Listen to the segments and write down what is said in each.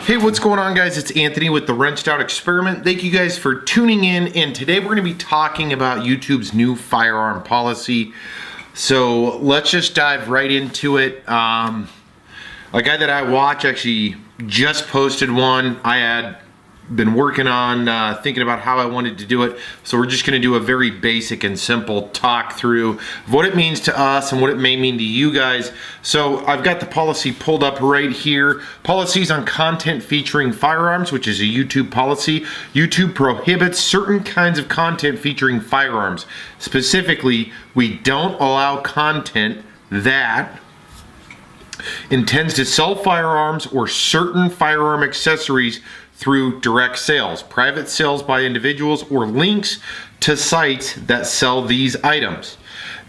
Hey, what's going on, guys? It's Anthony with the Wrenched Out Experiment. Thank you guys for tuning in, and today we're going to be talking about YouTube's new firearm policy. So let's just dive right into it. A guy that I watch actually just posted one. I had been working on thinking about how I wanted to do it, so we're just going to do a very basic and simple talk through of what it means to us and what it may mean to you guys. So I've got the policy pulled up right here. Policies on content featuring firearms, which is a YouTube policy. YouTube prohibits certain kinds of content featuring firearms. Specifically, we don't allow content that intends to sell firearms or certain firearm accessories through direct sales, private sales by individuals, or links to sites that sell these items.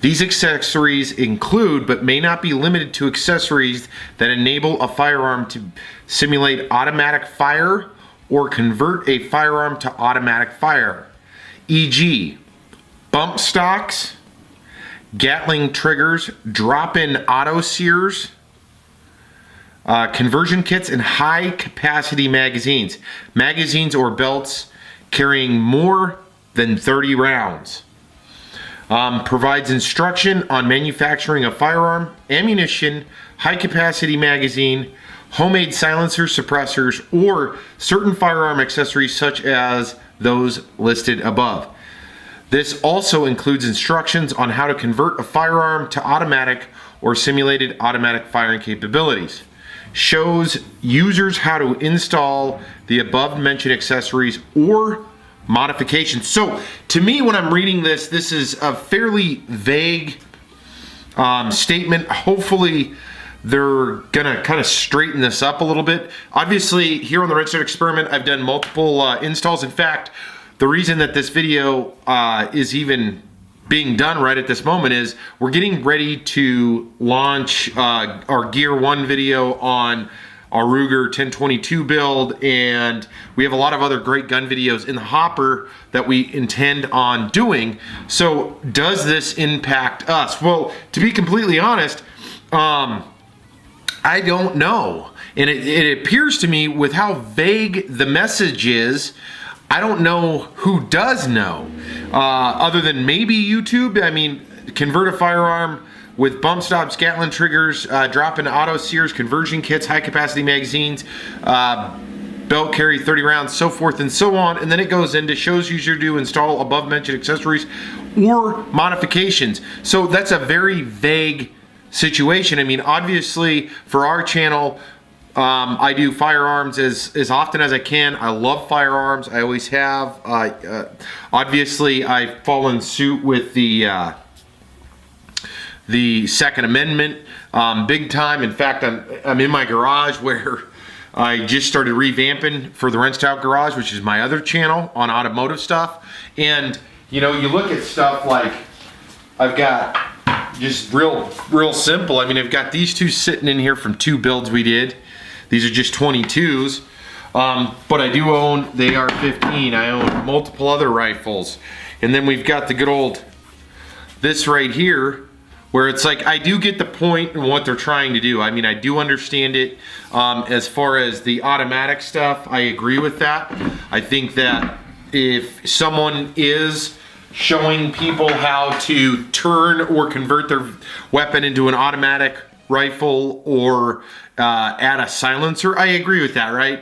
These accessories include, but may not be limited to, accessories that enable a firearm to simulate automatic fire or convert a firearm to automatic fire, e.g., bump stocks, gatling triggers, drop-in auto sears, conversion kits, and high capacity magazines. Magazines or belts carrying more than 30 rounds. Provides instruction on manufacturing a firearm, ammunition, high capacity magazine, homemade silencers, suppressors, or certain firearm accessories such as those listed above. This also includes instructions on how to convert a firearm to automatic or simulated automatic firing capabilities. Shows users how to install the above mentioned accessories or modifications. So to me, when I'm reading this, this is a fairly vague statement. Hopefully they're gonna kind of straighten this up a little bit. Obviously, here on the Wrenched Out Experiment, I've done multiple installs. In fact, the reason that this video is even being done right at this moment is we're getting ready to launch our Gear 1 video on our Ruger 1022 build, and we have a lot of other great gun videos in the hopper that we intend on doing. So does this impact us? Well, to be completely honest, I don't know. And it appears to me, with how vague the message is, I don't know who does know, other than maybe YouTube. I mean, convert a firearm with bump stops, gatling triggers, drop-in auto sears, conversion kits, high capacity magazines, belt carry 30 rounds, so forth and so on. And then it goes into shows user to install above mentioned accessories or modifications. So that's a very vague situation. I mean, obviously for our channel, I do firearms as often as I can. I love firearms. I always have. Obviously, I fallen suit with the Second Amendment big time. In fact, I'm in my garage where I just started revamping for the Wrenched Out Garage, which is my other channel on automotive stuff. And you know, you look at stuff like I've got just real simple. I mean, I've got these two sitting in here from 2 builds we did. These are just 22s, but I do own the AR-15. I own multiple other rifles. And then we've got the good old, this right here, where it's like, I do get the point and what they're trying to do. I mean, I do understand it. As far as the automatic stuff, I agree with that. I think that if someone is showing people how to turn or convert their weapon into an automatic rifle or add a silencer, I agree with that, right?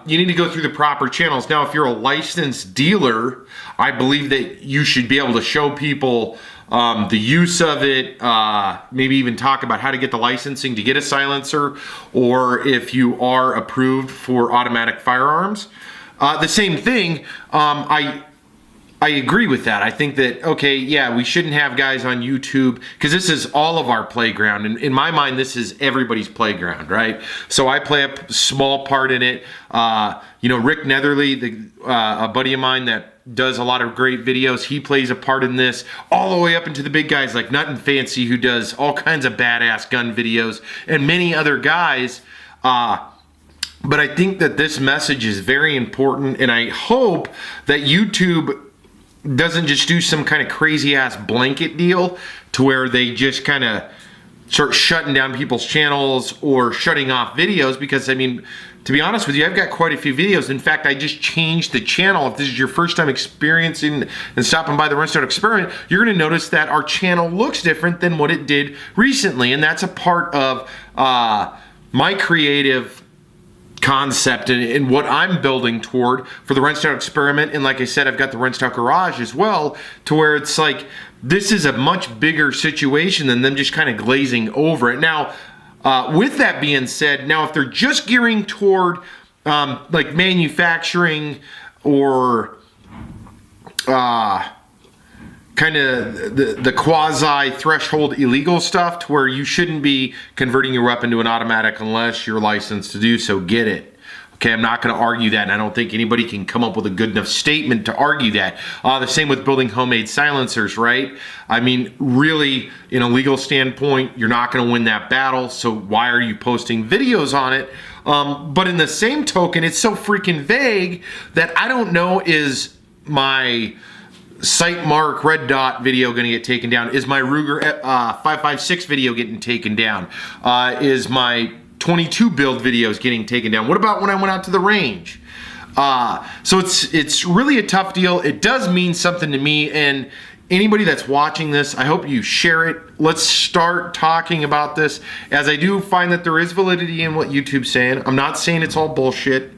You need to go through the proper channels. Now, if you're a licensed dealer, I believe that you should be able to show people the use of it, maybe even talk about how to get the licensing to get a silencer, or if you are approved for automatic firearms. The same thing, I agree with that. I think that, okay, yeah, we shouldn't have guys on YouTube, because this is all of our playground. And in my mind, this is everybody's playground, right? So I play a small part in it. You know, Rick Netherly, a buddy of mine that does a lot of great videos, he plays a part in this, all the way up into the big guys like Nut and Fancy, who does all kinds of badass gun videos, and many other guys. But I think that this message is very important, and I hope that YouTube doesn't just do some kind of crazy ass blanket deal to where they just kind of start shutting down people's channels or shutting off videos, because I mean, to be honest with you, I've got quite a few videos. In fact, I just changed the channel. If this is your first time experiencing and stopping by the Wrench Out Experiment, you're gonna notice that our channel looks different than what it did recently. And that's a part of my creative concept and what I'm building toward for the Wrench Out Experiment. And like I said, I've got the Wrench Out Garage as well, to where it's like, this is a much bigger situation than them just kind of glazing over it. Now, with that being said, now if they're just gearing toward like manufacturing or kind of the quasi threshold illegal stuff, to where you shouldn't be converting your weapon to an automatic unless you're licensed to do so, get it. Okay, I'm not going to argue that, and I don't think anybody can come up with a good enough statement to argue that. The same with building homemade silencers, right? I mean, really, in a legal standpoint, you're not going to win that battle, so why are you posting videos on it? But in the same token, it's so freaking vague that I don't know, is my site mark red dot video going to get taken down? Is my Ruger 556 video getting taken down? Is my 22 build videos getting taken down? What about when I went out to the range? So it's really a tough deal. It does mean something to me, and anybody that's watching this, I hope you share it. Let's start talking about this, as I do find that there is validity in what YouTube's saying. I'm not saying it's all bullshit,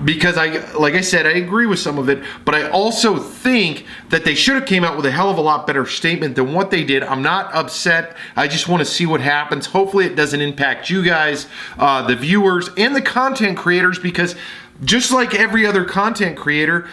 because like I said, I agree with some of it, but I also think that they should have came out with a hell of a lot better statement than what they did. I'm not upset. I just want to see what happens. Hopefully it doesn't impact you guys, the viewers and the content creators, because just like every other content creator,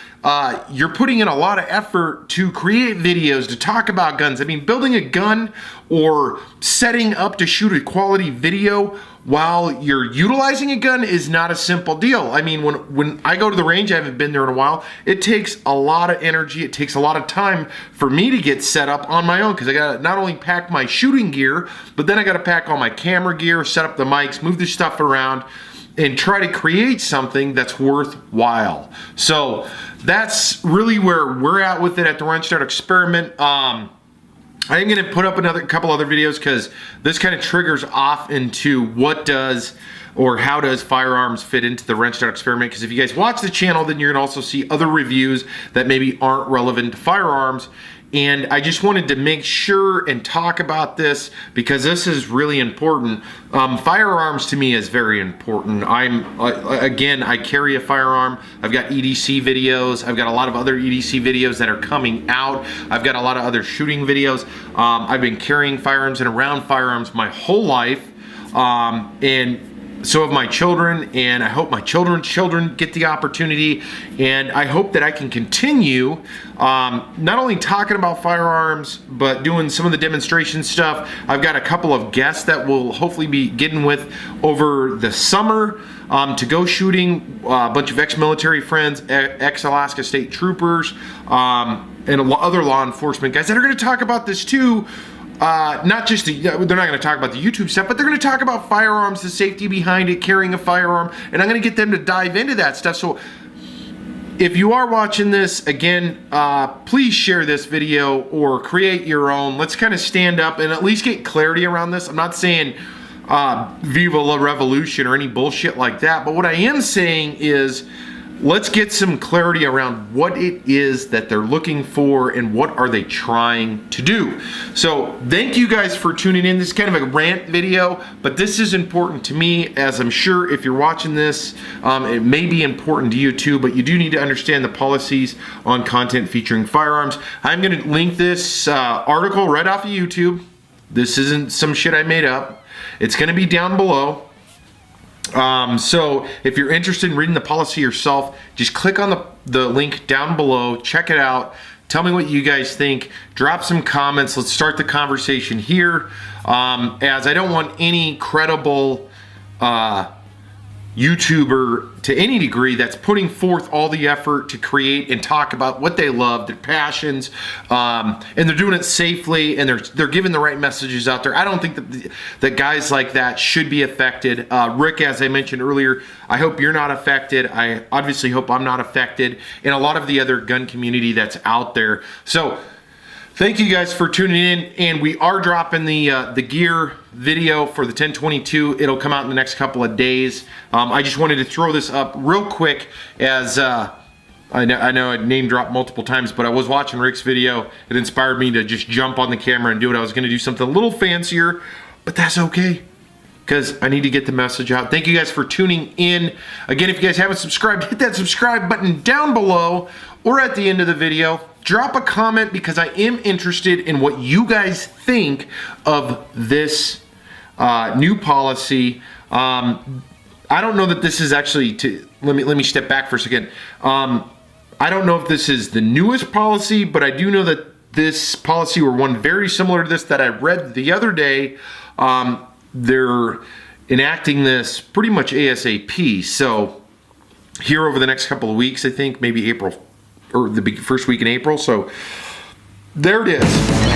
you're putting in a lot of effort to create videos, to talk about guns. I mean, building a gun or setting up to shoot a quality video while you're utilizing a gun is not a simple deal. I mean, when I go to the range, I haven't been there in a while, it takes a lot of energy, it takes a lot of time for me to get set up on my own, because I gotta not only pack my shooting gear, but then I gotta pack all my camera gear, set up the mics, move the stuff around, and try to create something that's worthwhile. So that's really where we're at with it at the Wrench Out Experiment. I am going to put up another couple other videos, because this kind of triggers off into what does or how does firearms fit into the Wrench Out Experiment. Because if you guys watch the channel, then you're going to also see other reviews that maybe aren't relevant to firearms. And I just wanted to make sure and talk about this, because this is really important. Firearms to me is very important. Again, I carry a firearm. I've got EDC videos. I've got a lot of other EDC videos that are coming out. I've got a lot of other shooting videos. I've been carrying firearms and around firearms my whole life. And so have my children, and I hope my children's children get the opportunity, and I hope that I can continue not only talking about firearms, but doing some of the demonstration stuff. I've got a couple of guests that we'll hopefully be getting with over the summer to go shooting, a bunch of ex-military friends, ex-Alaska State Troopers, and other law enforcement guys that are going to talk about this too. Not just they're not going to talk about the YouTube stuff, but they're going to talk about firearms, the safety behind it, carrying a firearm, and I'm going to get them to dive into that stuff. So if you are watching this, again, please share this video or create your own. Let's kind of stand up and at least get clarity around this. I'm not saying Viva la Revolution or any bullshit like that, but what I am saying is, let's get some clarity around what it is that they're looking for and what are they trying to do. So thank you guys for tuning in. This is kind of a rant video, but this is important to me, as I'm sure if you're watching this, it may be important to you too, but you do need to understand the policies on content featuring firearms. I'm going to link this article right off of YouTube. This isn't some shit I made up. It's going to be down below. So if you're interested in reading the policy yourself, just click on the link down below, check it out, tell me what you guys think, drop some comments, let's start the conversation here, as I don't want any credible YouTuber to any degree that's putting forth all the effort to create and talk about what they love, their passions, and they're doing it safely, and they're giving the right messages out there. I don't think that guys like that should be affected. Rick, as I mentioned earlier, I hope you're not affected. I obviously hope I'm not affected, and a lot of the other gun community that's out there. So Thank you guys for tuning in, and we are dropping the gear video for the 1022. It'll come out in the next couple of days. I just wanted to throw this up real quick as I know I name dropped multiple times, but I was watching Rick's video. It inspired me to just jump on the camera and do it. I was going to do something a little fancier, but that's okay, because I need to get the message out. Thank you guys for tuning in. Again, if you guys haven't subscribed, hit that subscribe button down below or at the end of the video. Drop a comment, because I am interested in what you guys think of this new policy. I don't know that this is actually, let me step back for a second. I don't know if this is the newest policy, but I do know that this policy, or one very similar to this that I read the other day, they're enacting this pretty much ASAP. So here over the next couple of weeks, I think maybe April, or the first week in April. So there it is.